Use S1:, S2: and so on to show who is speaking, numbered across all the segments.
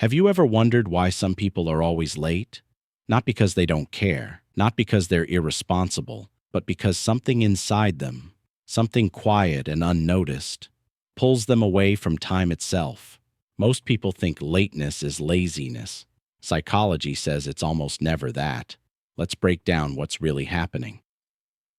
S1: Have you ever wondered why some people are always late? Not because they don't care, not because they're irresponsible, but because something inside them, something quiet and unnoticed, pulls them away from time itself. Most people think lateness is laziness. Psychology says it's almost never that. Let's break down what's really happening.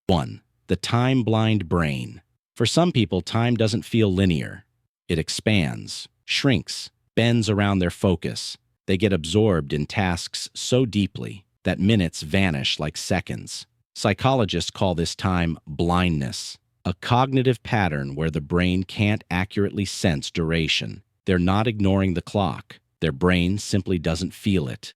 S1: 1. The time-blind brain. For some people, time doesn't feel linear. It expands, shrinks, bends around their focus. They get absorbed in tasks so deeply that minutes vanish like seconds. Psychologists call this time blindness, a cognitive pattern where the brain can't accurately sense duration. They're not ignoring the clock. Their brain simply doesn't feel it.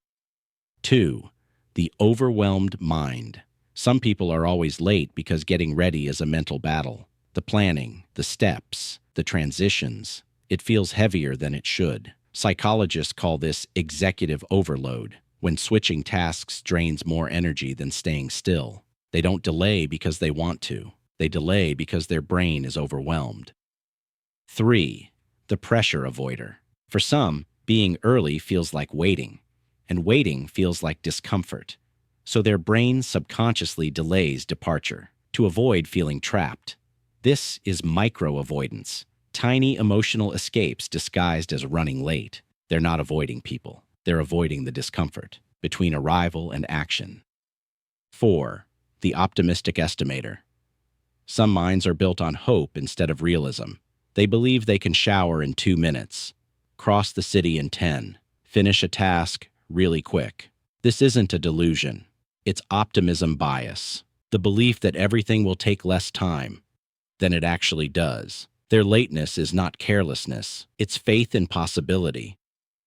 S1: 2. The overwhelmed mind. Some people are always late because getting ready is a mental battle. The planning, the steps, the transitions. It feels heavier than it should. Psychologists call this executive overload, when switching tasks drains more energy than staying still. They don't delay because they want to. They delay because their brain is overwhelmed. 3. The pressure avoider. For some, being early feels like waiting, and waiting feels like discomfort. So their brain subconsciously delays departure to avoid feeling trapped. This is micro-avoidance. Tiny emotional escapes disguised as running late. They're not avoiding people. They're avoiding the discomfort between arrival and action. 4. The optimistic estimator. Some minds are built on hope instead of realism. They believe they can shower in 2 minutes, cross the city in 10, finish a task really quick. This isn't a delusion. It's optimism bias, the belief that everything will take less time than it actually does. Their lateness is not carelessness, it's faith in possibility.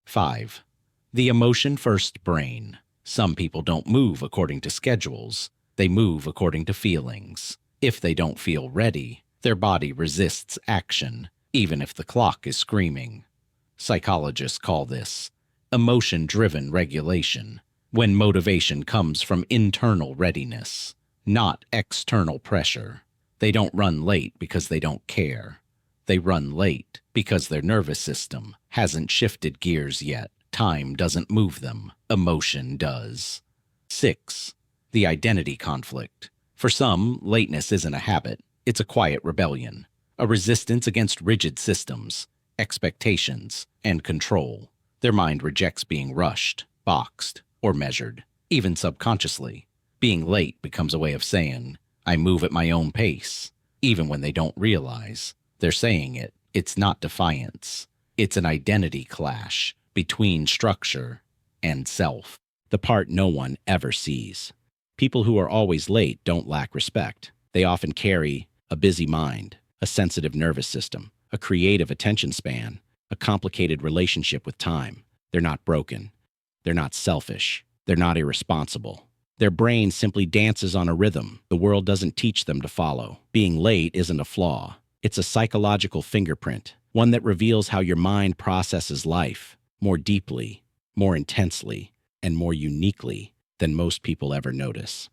S1: 5. The emotion-first brain. Some people don't move according to schedules. They move according to feelings. If they don't feel ready, their body resists action, even if the clock is screaming. Psychologists call this emotion-driven regulation, when motivation comes from internal readiness, not external pressure. They don't run late because they don't care. They run late because their nervous system hasn't shifted gears yet. Time doesn't move them. Emotion does. 6. The identity conflict. For some, lateness isn't a habit. It's a quiet rebellion, a resistance against rigid systems, expectations, and control. Their mind rejects being rushed, boxed, or measured, even subconsciously. Being late becomes a way of saying, I move at my own pace, even when they don't realize they're saying it. It's not defiance. It's an identity clash between structure and self, the part no one ever sees. People who are always late don't lack respect. They often carry a busy mind, a sensitive nervous system, a creative attention span, a complicated relationship with time. They're not broken. They're not selfish. They're not irresponsible. Their brain simply dances on a rhythm the world doesn't teach them to follow. Being late isn't a flaw. It's a psychological fingerprint, one that reveals how your mind processes life more deeply, more intensely, and more uniquely than most people ever notice.